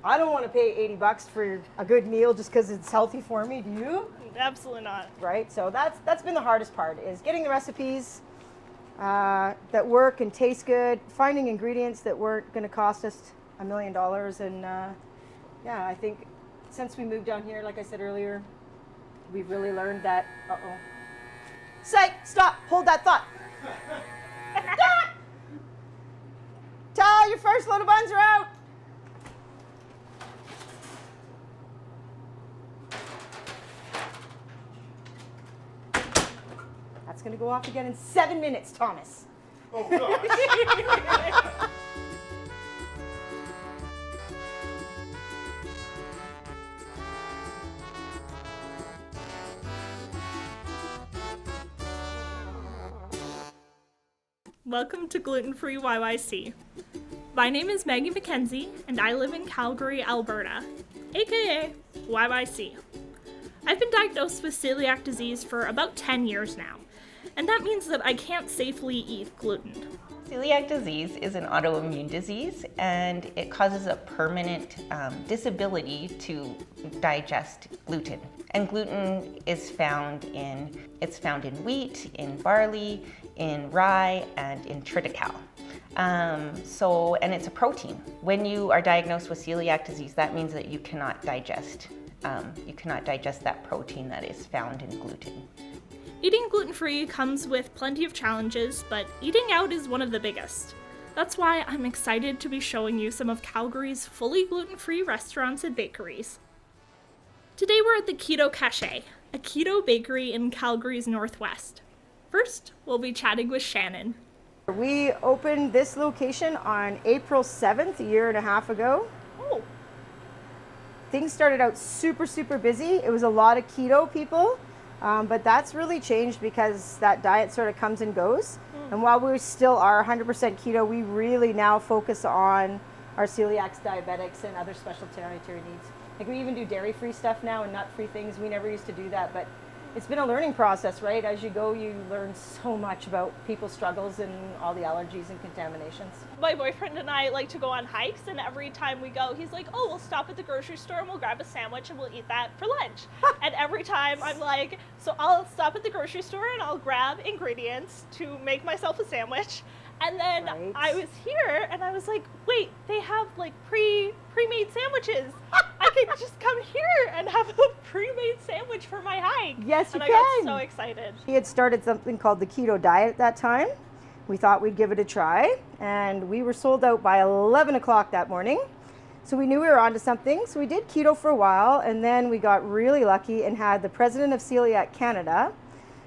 I don't want to pay $80 for a good meal just because it's healthy for me. Do you? Absolutely not. Right. So that's been the hardest part, is getting the recipes that work and taste good, finding ingredients that weren't going to cost us $1 million. And I think since we moved down here, like I said earlier, we've really learned that. Psych! Stop! Hold that thought. Stop! Tell your first load of buns are out. That's going to go off again in 7 minutes, Thomas. Oh, gosh. Welcome to Gluten Free YYC. My name is Maggie Mackenzie, and I live in Calgary, Alberta, aka YYC. I've been diagnosed with celiac disease for about 10 years now, and that means that I can't safely eat gluten. Celiac disease is an autoimmune disease, and it causes a permanent disability to digest gluten. And gluten is found in wheat, in barley, in rye, and in triticale. And it's a protein. When you are diagnosed with celiac disease, that means that you cannot digest that protein that is found in gluten. Eating gluten-free comes with plenty of challenges, but eating out is one of the biggest. That's why I'm excited to be showing you some of Calgary's fully gluten-free restaurants and bakeries. Today we're at the Keto Caché, a keto bakery in Calgary's northwest. First, we'll be chatting with Shannon. We opened this location on April 7th, a year and a half ago. Oh. Things started out super busy. It was a lot of keto people. But that's really changed because that diet sort of comes and goes. And while we still are 100% keto, we really now focus on our celiacs, diabetics, and other special dietary needs. Like, we even do dairy-free stuff now and nut-free things. We never used to do that, but it's been a learning process, right? As you go, you learn so much about people's struggles and all the allergies and contaminations. My boyfriend and I like to go on hikes, and every time we go, he's like, oh, we'll stop at the grocery store and we'll grab a sandwich and we'll eat that for lunch. And every time I'm like, so I'll stop at the grocery store and I'll grab ingredients to make myself a sandwich. And then Right. I was here and I was like, wait, they have like pre-made sandwiches. I could just come here and have a pre-made sandwich for my hike. Yes, you and can. I got so excited. He had started something called the keto diet at that time. We thought we'd give it a try, and we were sold out by 11 o'clock that morning. So we knew we were onto something. So we did keto for a while, and then we got really lucky and had the president of Celiac Canada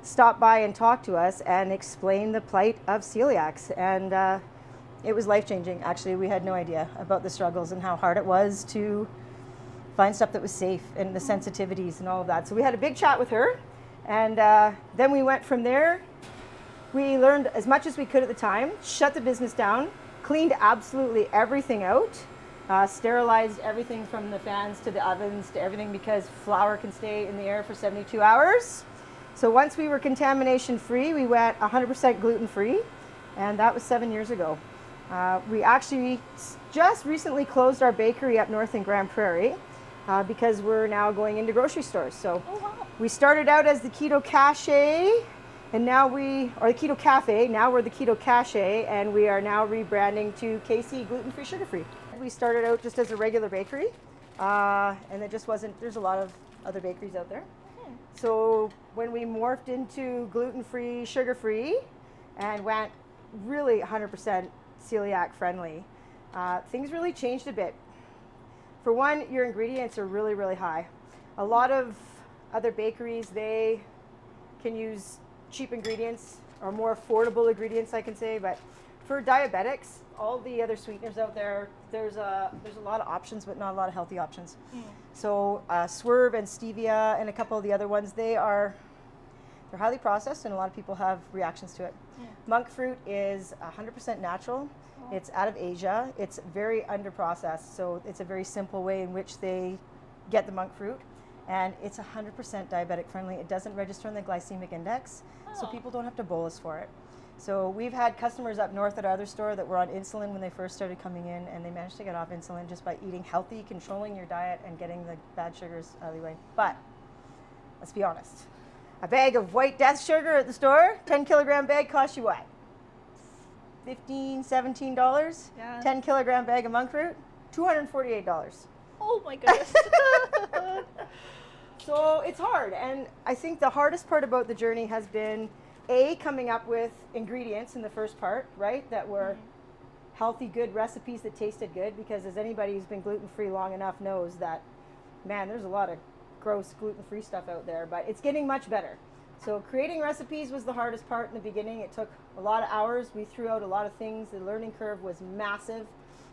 stop by and talk to us and explain the plight of celiacs. And it was life-changing. Actually, we had no idea about the struggles and how hard it was to find stuff that was safe and the sensitivities and all of that. So we had a big chat with her, and then we went from there. We learned as much as we could at the time, shut the business down, cleaned absolutely everything out, sterilized everything from the fans to the ovens to everything, because flour can stay in the air for 72 hours. So once we were contamination free, we went 100% gluten free, and that was 7 years ago. We actually just recently closed our bakery up north in Grand Prairie because we're now going into grocery stores. So we started out as the Keto Caché, and now the Keto Cafe, now we're the Keto Caché, and we are now rebranding to KC Gluten Free Sugar Free. We started out just as a regular bakery, and it just wasn't, there's a lot of other bakeries out there. So when we morphed into gluten-free, sugar-free, and went really 100% celiac friendly, things really changed a bit. For one, your ingredients are really, really high. A lot of other bakeries, they can use cheap ingredients or more affordable ingredients, I can say, but for diabetics, all the other sweeteners out there, there's a lot of options, but not a lot of healthy options. So Swerve and Stevia and a couple of the other ones, they're highly processed, and a lot of people have reactions to it. Monk fruit is 100% natural. It's out of Asia. It's very under-processed, so it's a very simple way in which they get the monk fruit. And it's 100% diabetic friendly. It doesn't register on the glycemic index, so people don't have to bolus for it. So we've had customers up north at our other store that were on insulin when they first started coming in, and they managed to get off insulin just by eating healthy, controlling your diet, and getting the bad sugars out of the way. But let's be honest. A bag of white death sugar at the store, 10 kilogram bag, costs you what? $15, $17? Yeah. 10 kilogram bag of monk fruit, $248. Oh my goodness. So it's hard, and I think the hardest part about the journey has been coming up with ingredients in the first part, right? That were healthy, good recipes that tasted good, because as anybody who's been gluten-free long enough knows that, man, there's a lot of gross gluten-free stuff out there, but it's getting much better. So creating recipes was the hardest part in the beginning. It took a lot of hours. We threw out a lot of things. The learning curve was massive.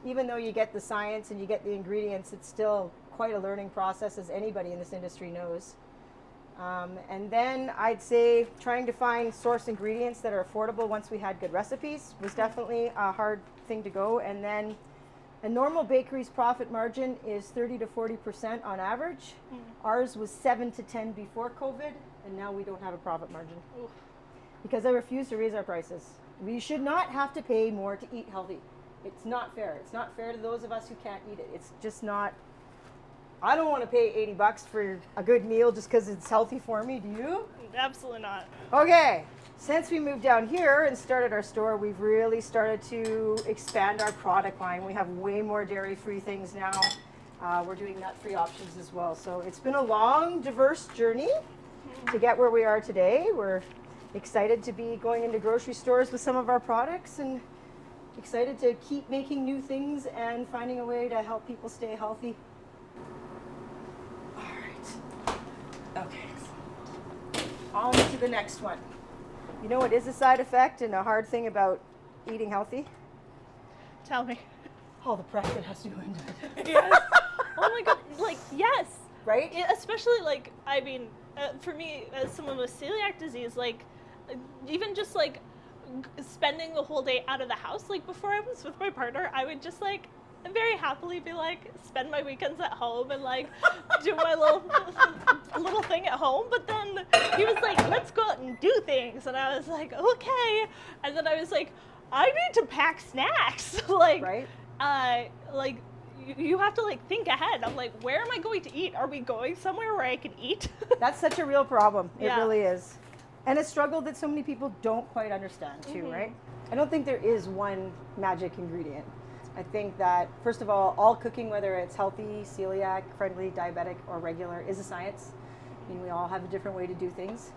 Even though you get the science and you get the ingredients, it's still quite a learning process, as anybody in this industry knows. And then I'd say trying to find source ingredients that are affordable once we had good recipes was definitely a hard thing to go. And then a normal bakery's profit margin is 30 to 40% on average. Ours was 7 to 10 before COVID, and now we don't have a profit margin. Oof. Because I refuse to raise our prices. We should not have to pay more to eat healthy. It's not fair. It's not fair to those of us who can't eat it. It's just not. I don't want to pay $80 for a good meal just because it's healthy for me. Do you? Absolutely not. Okay. Since we moved down here and started our store, we've really started to expand our product line. We have way more dairy-free things now. We're doing nut-free options as well. So it's been a long, diverse journey to get where we are today. We're excited to be going into grocery stores with some of our products, and excited to keep making new things and finding a way to help people stay healthy. All right. Okay. On to the next one. You know what is a side effect and a hard thing about eating healthy? Tell me. All the prep that has to go into it. Yes. Oh my god. Like, yes. Right? Yeah, especially, like, I mean, for me, as someone with celiac disease, like, even just, like, spending the whole day out of the house, like, before I was with my partner, I would just, like, very happily be, like, spend my weekends at home and, like, do my little thing at home. But then he was like, let's go out and do things. And I was like, okay. And then I was like, I need to pack snacks. Like, Right? Like, you have to, like, think ahead. I'm like, where am I going to eat? Are we going somewhere where I can eat? That's such a real problem. It Yeah. really is. And a struggle that so many people don't quite understand too, right? I don't think there is one magic ingredient. I think that, first of all cooking, whether it's healthy, celiac, friendly, diabetic, or regular, is a science. I mean, we all have a different way to do things.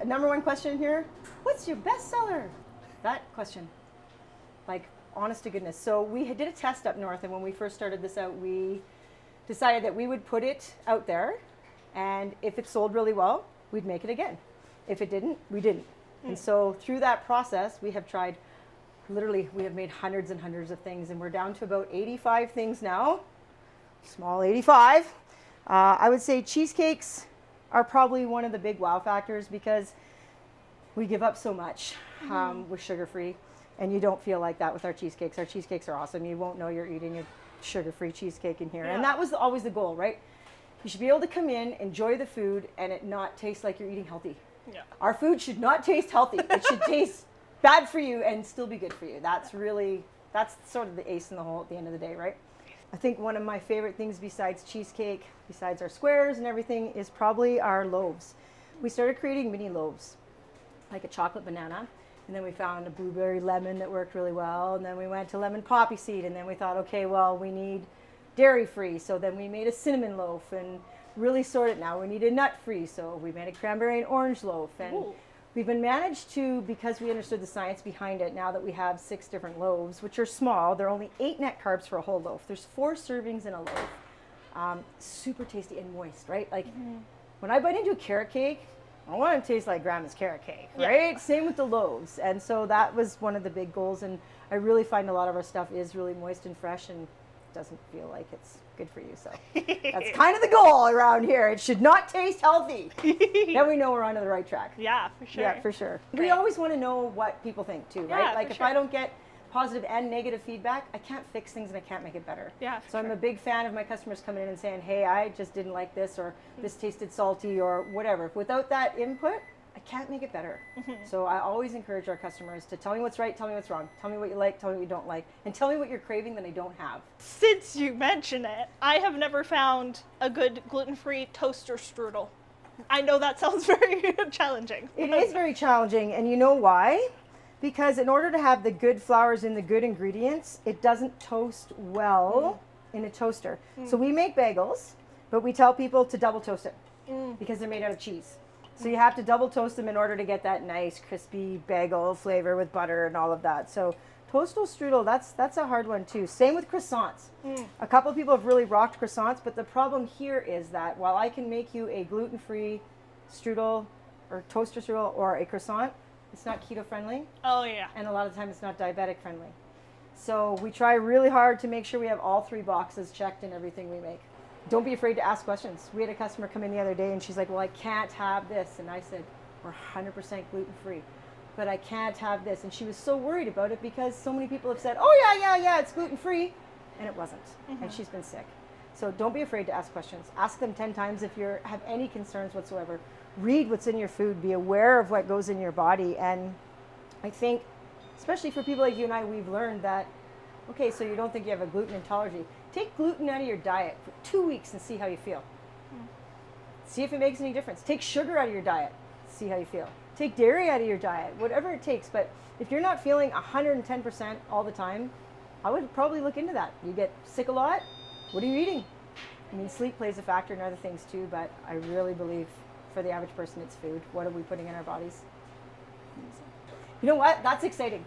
Number one question here, what's your bestseller? That question, like, honest to goodness. So we did a test up north, and when we first started this out, we decided that we would put it out there, and if it sold really well, we'd make it again. If it didn't, we didn't. And so through that process, we have tried, literally, we have made hundreds and hundreds of things, and we're down to about 85 things now. Small 85. I would say cheesecakes are probably one of the big wow factors, because we give up so much with sugar-free, and you don't feel like that with our cheesecakes. Our cheesecakes are awesome. You won't know you're eating a sugar-free cheesecake in here. Yeah. And that was always the goal, right? You should be able to come in, enjoy the food, and it not taste like you're eating healthy. Yeah. Our food should not taste healthy. It should taste bad for you and still be good for you. That's sort of the ace in the hole at the end of the day, right? I think one of my favorite things besides cheesecake, besides our squares and everything, is probably our loaves. We started creating mini loaves, like a chocolate banana, and then we found a blueberry lemon that worked really well, and then we went to lemon poppy seed, and then we thought, okay, well, we need dairy-free, so then we made a cinnamon loaf, and really sorted. Now we need a nut-free, so we made a cranberry and orange loaf, and Ooh. we've been managed to, because we understood the science behind it, now that we have 6 different loaves, which are small, they're only 8 net carbs for a whole loaf. There's 4 servings in a loaf. Super tasty and moist, right? Like, when I bite into a carrot cake, I want it to taste like grandma's carrot cake, right? Yeah. Same with the loaves. And so that was one of the big goals, and I really find a lot of our stuff is really moist and fresh and doesn't feel like it's good for you. So that's kind of the goal around here. It should not taste healthy. Then we know we're onto the right track. Yeah, for sure. Yeah, for sure. We Great. always want to know what people think too, right? Yeah, Like for if sure. I don't get positive and negative feedback, I can't fix things and I can't make it better. Yeah, for So I'm sure. a big fan of my customers coming in and saying, hey, I just didn't like this, or this tasted salty, or whatever. Without that input, I can't make it better. So I always encourage our customers to tell me what's right, tell me what's wrong, tell me what you like, tell me what you don't like, and tell me what you're craving that I don't have. Since you mention it, I have never found a good gluten-free toaster strudel. I know that sounds very challenging. It is very challenging, and you know why? Because in order to have the good flours and the good ingredients, it doesn't toast well in a toaster. So we make bagels, but we tell people to double toast it because they're made out of cheese. So you have to double toast them in order to get that nice crispy bagel flavor with butter and all of that. So toastal strudel, that's a hard one too. Same with croissants. A couple of people have really rocked croissants, but the problem here is that while I can make you a gluten-free strudel or toaster strudel or a croissant, it's not keto friendly. Oh yeah. And a lot of times it's not diabetic friendly. So we try really hard to make sure we have all 3 boxes checked in everything we make. Don't be afraid to ask questions. We had a customer come in the other day and she's like, well, I can't have this. And I said, we're 100% gluten-free, but I can't have this. And she was so worried about it because so many people have said, oh yeah, it's gluten-free. And it wasn't. And she's been sick. So don't be afraid to ask questions. Ask them 10 times if you have any concerns whatsoever. Read what's in your food. Be aware of what goes in your body. And I think, especially for people like you and I, we've learned that, okay, so you don't think you have a gluten intolerance. Take gluten out of your diet for 2 weeks and see how you feel. See if it makes any difference. Take sugar out of your diet. See how you feel. Take dairy out of your diet, whatever it takes. But if you're not feeling 110% all the time, I would probably look into that. You get sick a lot, what are you eating? I mean, sleep plays a factor in other things too, but I really believe for the average person it's food. What are we putting in our bodies? You know what? That's exciting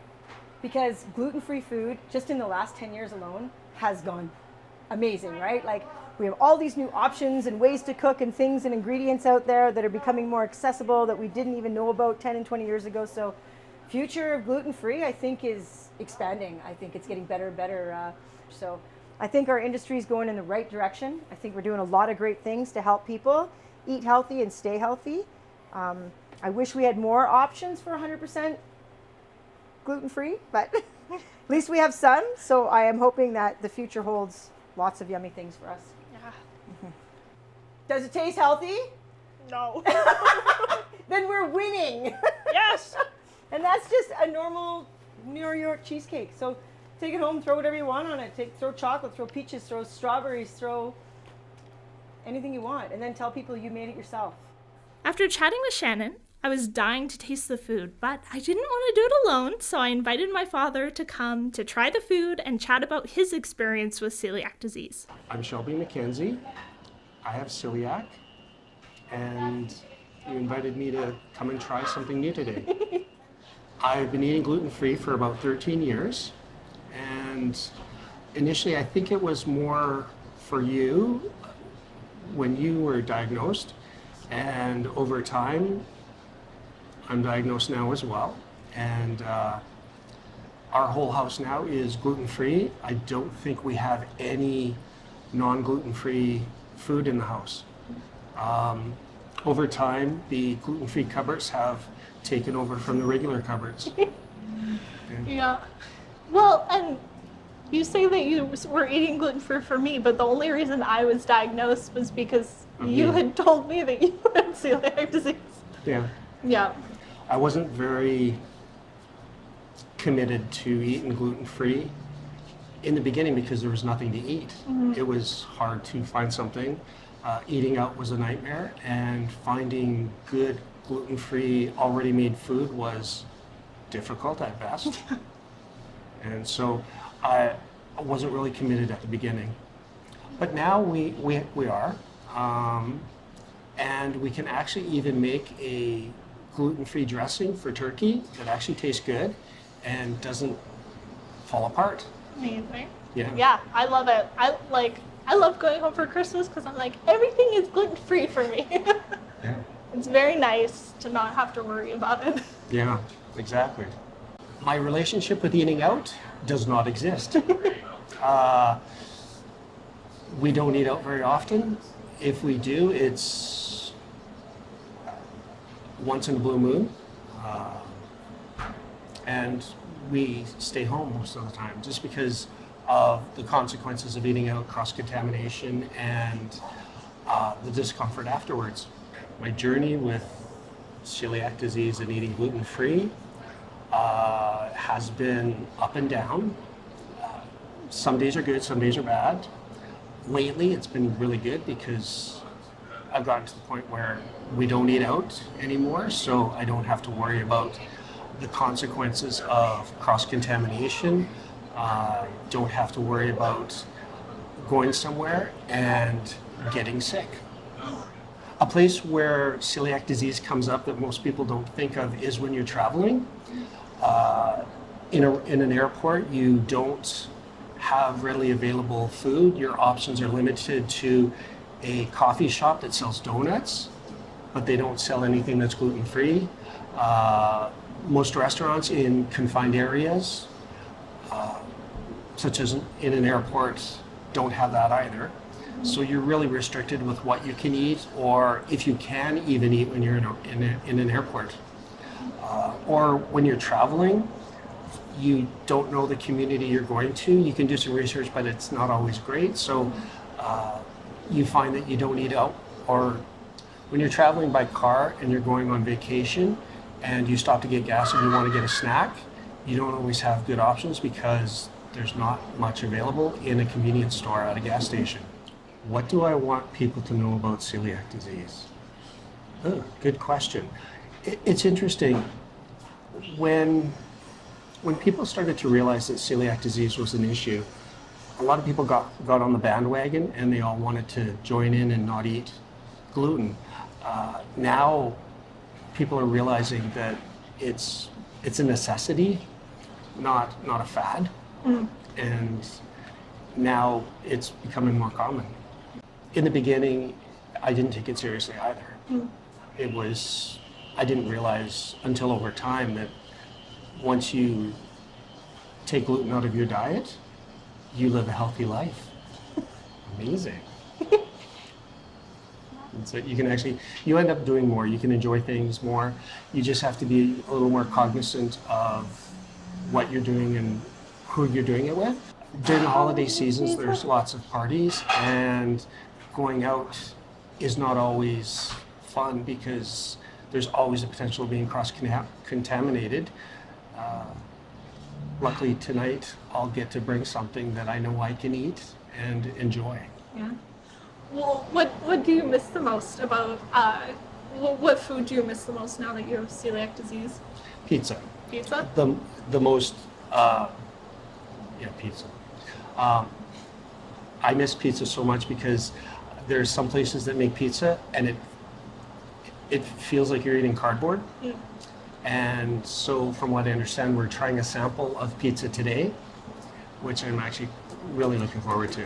because gluten-free food, just in the last 10 years alone, has gone amazing, right? Like we have all these new options and ways to cook and things and ingredients out there that are becoming more accessible that we didn't even know about 10 and 20 years ago. So future of gluten-free, I think, is expanding. I think it's getting better and better. So I think our industry is going in the right direction. I think we're doing a lot of great things to help people eat healthy and stay healthy. I wish we had more options for 100% gluten-free, but at least we have some. So I am hoping that the future holds lots of yummy things for us. Yeah. Does it taste healthy? No. Then we're winning. Yes. And that's just a normal New York cheesecake. So take it home, throw whatever you want on it. Throw chocolate, throw peaches, throw strawberries, throw anything you want. And then tell people you made it yourself. After chatting with Shannon, I was dying to taste the food, but I didn't want to do it alone, so I invited my father to come to try the food and chat about his experience with celiac disease. I'm Maggie Mackenzie. I have celiac, and you invited me to come and try something new today. I've been eating gluten-free for about 13 years, and initially I think it was more for you when you were diagnosed, and over time I'm diagnosed now as well, and our whole house now is gluten-free. I don't think we have any non-gluten-free food in the house. Over time, the gluten-free cupboards have taken over from the regular cupboards. Yeah. Well, and you say that you were eating gluten-free for me, but the only reason I was diagnosed was because you had told me that you had celiac disease. Yeah. Yeah. I wasn't very committed to eating gluten-free in the beginning because there was nothing to eat. It was hard to find something. Eating out was a nightmare, and finding good gluten-free already made food was difficult at best. And so I wasn't really committed at the beginning. But now we are. And we can actually even make a gluten-free dressing for turkey that actually tastes good and doesn't fall apart. Amazing. Yeah. Yeah, I love it. I love going home for Christmas because I'm like, everything is gluten-free for me. Yeah. It's very nice to not have to worry about it. Yeah, exactly. My relationship with eating out does not exist. We don't eat out very often. If we do, it's once in a blue moon. And we stay home most of the time just because of the consequences of eating out, cross-contamination, and the discomfort afterwards. My journey with celiac disease and eating gluten-free has been up and down. Some days are good, some days are bad. Lately, it's been really good because I've gotten to the point where we don't eat out anymore, so I don't have to worry about the consequences of cross-contamination. Don't have to worry about going somewhere and getting sick. A place where celiac disease comes up that most people don't think of is when you're traveling. In an airport, you don't have readily available food. Your options are limited to a coffee shop that sells donuts, but they don't sell anything that's gluten-free. Most restaurants in confined areas, such as in an airport, don't have that either. So you're really restricted with what you can eat, or if you can even eat when you're in an airport. Or when you're traveling, you don't know the community you're going to. You can do some research, but it's not always great. So you find that you don't eat out. Or when you're traveling by car and you're going on vacation and you stop to get gas and you want to get a snack, you don't always have good options because there's not much available in a convenience store at a gas station. What do I want people to know about celiac disease? Oh, good question. It's interesting. When people started to realize that celiac disease was an issue, a lot of people got on the bandwagon and they all wanted to join in and not eat gluten. Now people are realizing that it's a necessity, not a fad. And now it's becoming more common. In the beginning, I didn't take it seriously either. I didn't realize until over time that once you take gluten out of your diet, you live a healthy life. Amazing. And so you end up doing more. You can enjoy things more. You just have to be a little more cognizant of what you're doing and who you're doing it with. During the holiday seasons, there's lots of parties, and going out is not always fun because there's always the potential of being cross-contaminated. Luckily tonight, I'll get to bring something that I know I can eat and enjoy. Yeah. Well, what do you miss the most about, what food do you miss the most now that you have celiac disease? Pizza. Pizza? The most, pizza. I miss pizza so much because there's some places that make pizza and it feels like you're eating cardboard. Yeah. And so from what I understand, we're trying a sample of pizza today, which I'm actually really looking forward to.